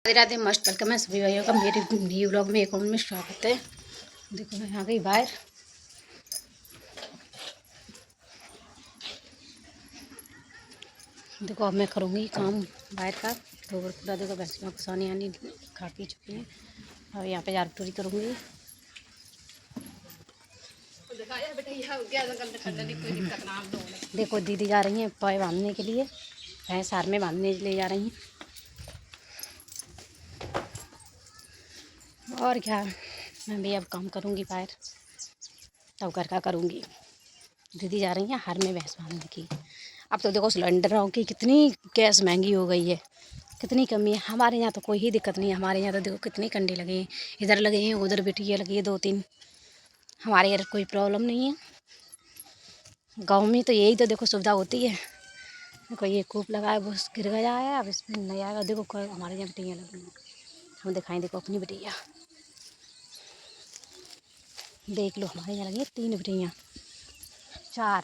राधे राधे, मस्त वेलकम है सभी भाइयों का मेरे न्यू व्लॉग में। एक और में स्वागत है। देखो मैं आ गई बाहर। देखो अब मैं करूँगी काम बाहर का। तो पूरा देखो भैंसियों को सानी आनी खा पी चुकी हैं। और यहाँ पे झाड़ू टूरी करूँगी। देखो दीदी जा रही हैं पाए बांधने के लिए, भैंस हार में बांधने ले जा रही हैं। और क्या, मैं भी अब काम करूँगी बाहर, तब घर का करूँगी। दीदी जा रही हैं हार में भैंस बांधने की। अब तो देखो सिलेंडरों की कितनी गैस महंगी हो गई है, कितनी कमी है। हमारे यहाँ तो कोई ही दिक्कत नहीं है। हमारे यहाँ तो देखो कितने कंडे लगे हैं, इधर लगे हैं उधर बिटिया लगी है 2-3। हमारे यहाँ कोई प्रॉब्लम नहीं है। गांव में तो यही तो देखो सुविधा होती है। देखो ये कूप लगाया वो गिर गया है, अब इसमें नहीं आएगा। देखो हमारे यहाँ बिटिया लगी हैं, हम दिखाएं। देखो अपनी बिटिया देख लो, हमारे यहाँ लगी है 3 बिटियाँ, 4।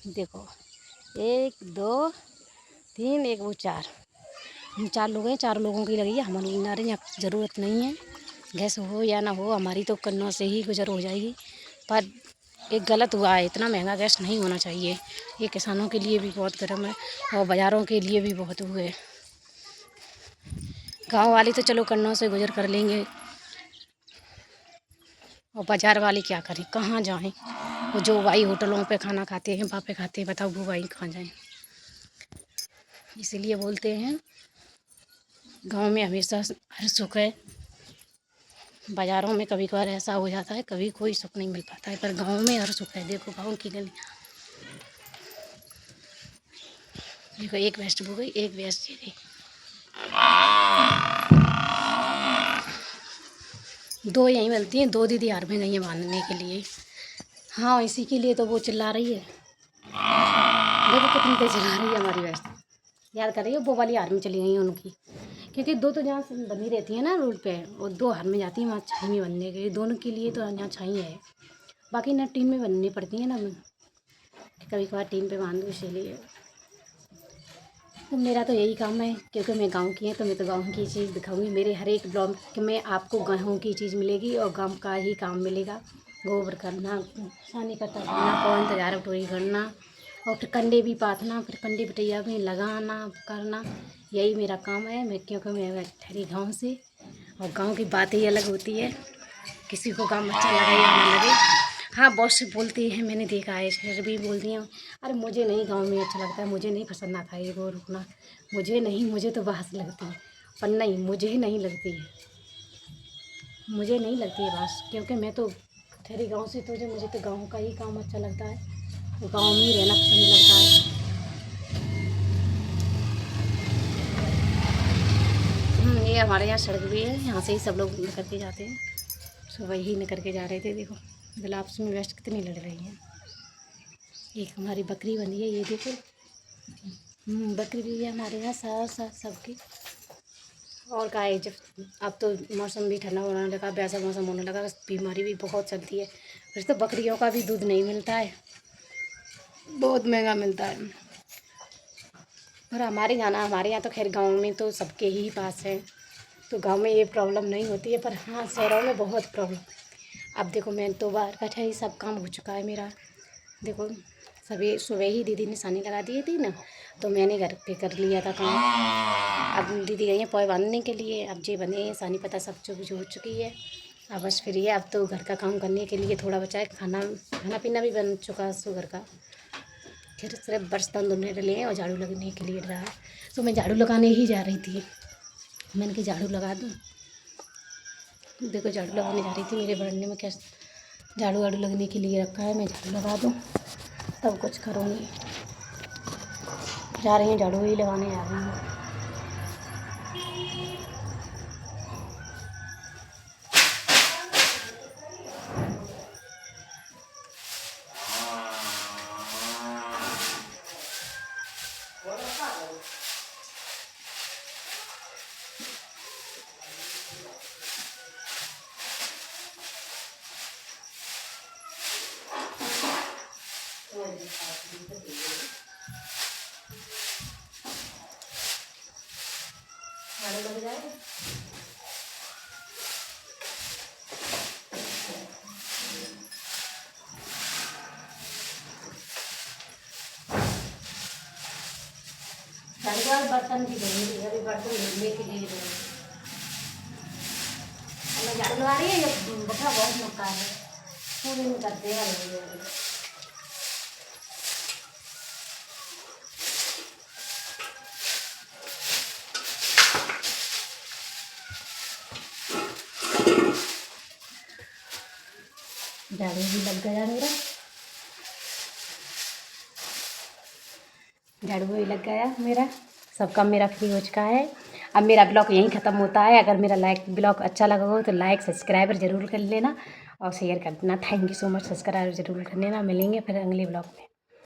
देखो 1 2 3, एक वो 4। हम 4 लोग हैं, 4 लोगों की लगी है। हमारे यहाँ ज़रूरत नहीं है, गैस हो या ना हो हमारी तो कन्नौज से ही गुजर हो जाएगी। पर एक गलत हुआ है, इतना महंगा गैस नहीं होना चाहिए। ये किसानों के लिए भी बहुत गर्म है और बाज़ारों के लिए भी बहुत हुए। गांव वाले तो चलो कन्नौज से गुजर कर लेंगे, और बाज़ार वाले क्या करें, कहाँ जाएं। वो जो भाई होटलों पे खाना खाते हैं, वहाँ पे खाते हैं, बताओ वो भाई कहाँ जाएं। इसीलिए बोलते हैं गांव में हमेशा हर सुख है। बाज़ारों में कभी कभार ऐसा हो जाता है, कभी कोई सुख नहीं मिल पाता है, पर गांव में हर सुख है। देखो गांव की गली, देखो एक भैंस हो गई, एक भैंस ये गई। 2 यहीं मिलती हैं, 2 दीदी हार में गई हैं बांधने के लिए। हाँ इसी के लिए तो वो चिल्ला रही है। देखो कितनी तेज चिल्ला रही है हमारी भैंस। याद कर रही है वो वाली हार में चली गई हैं उनकी, क्योंकि 2 तो जहाँ से बनी रहती है ना रोड पे, और 2 हार में जाती हैं वहाँ छाई में बनने के लिए। दोनों के लिए तो यहाँ छाई है, बाकी ना टीन में बननी पड़ती है ना, कभी कभार टीन पे बांध दूँ इसीलिए। तो मेरा तो यही काम है, क्योंकि मैं गांव की है तो मैं तो गांव की चीज़ दिखाऊंगी। मेरे हर एक ब्लॉग में आपको गाँव की चीज़ मिलेगी और गांव का ही काम मिलेगा। गोबर करना, सानी कट्टा करना, पवन तैयार टोरी करना, और फिर कंडे भी पाथना, फिर कंडे बटैया में लगाना करना, यही मेरा काम है। मैं क्योंकि मैं ठहरी गाँव से, और गाँव की बात ही अलग होती है। किसी को गाँव अच्छा लगे या ना लगे। हाँ बहुत से बोलती हैं, मैंने देखा है, फिर भी बोलती हूँ अरे मुझे नहीं गांव में अच्छा लगता है, मुझे नहीं पसंद आता है ये वो रुकना, मुझे नहीं, मुझे तो बास लगती है। पर नहीं, मुझे नहीं लगती है, मुझे नहीं लगती है बास, क्योंकि मैं तो ठहरी गांव से, तो मुझे तो गांव का ही काम अच्छा लगता है, तो गांव में ही रहना पसंद लगता है। ये हमारे यहाँ सड़क भी है, यहाँ से ही सब लोग निकल के जाते हैं। सुबह ही निकल के जा रहे थे। देखो गुलाब्स में वेस्ट कितनी लड़ रही है। एक हमारी बकरी बनी है, ये देखो। बकरी भी है हमारे यहाँ साथ साथ सबकी। और का है, जब अब तो मौसम भी ठंडा होने लगा, वैसा मौसम होने लगा, बीमारी भी बहुत चलती है। फिर तो बकरियों का भी दूध नहीं मिलता है, बहुत महंगा मिलता है। पर हमारे यहाँ तो खैर गांव में तो सबके ही पास है, तो गांव में ये प्रॉब्लम नहीं होती है। पर हाँ शहरों में बहुत प्रॉब्लम। अब देखो मैं तो बाहर का ही सब काम हो चुका है मेरा। देखो सभी सुबह ही दीदी ने सानी लगा दी थी ना, तो मैंने घर पे कर लिया था काम। अब दीदी गई हैं पोए बांधने के लिए, अब जे बने हैं सानी पता सब कुछ हो चुकी है। अब बस फ्री है, अब तो घर का काम करने के लिए थोड़ा बचा है। खाना खाना पीना भी बन चुका है सो घर का, फिर सिर्फ बर्तन धोने के लिए और झाड़ू लगने के लिए रहा है। तो मैं झाड़ू लगाने ही जा रही थी, मैंने कि झाड़ू लगा दूँ। देखो झाड़ू लगाने जा रही थी, मेरे बरामदे में क्या झाड़ू वाड़ू लगने के लिए रखा है, मैं झाड़ू लगा दूँ तब कुछ करूँगी। जा रही हूँ झाड़ू ही लगाने जा रही हूँ। झाड़ू लग जाए। झाड़ू और बर्तन भी धोएंगे, अभी बर्तन लेके ले जाएंगे। मैं झाड़ू लगा रही है, ये बता बहुत मक्का है, पूरे में करते हैं। झाड़ू भी लग गया मेरा, झाड़ू भी लग गया मेरा, सब काम मेरा फ्री हो चुका है। अब मेरा ब्लॉग यहीं ख़त्म होता है। अगर मेरा ब्लॉग अच्छा लगा हो तो लाइक सब्सक्राइबर ज़रूर कर लेना और शेयर कर देना। Thank you so much, subscribe ज़रूर कर लेना। मिलेंगे फिर अगले ब्लॉग में।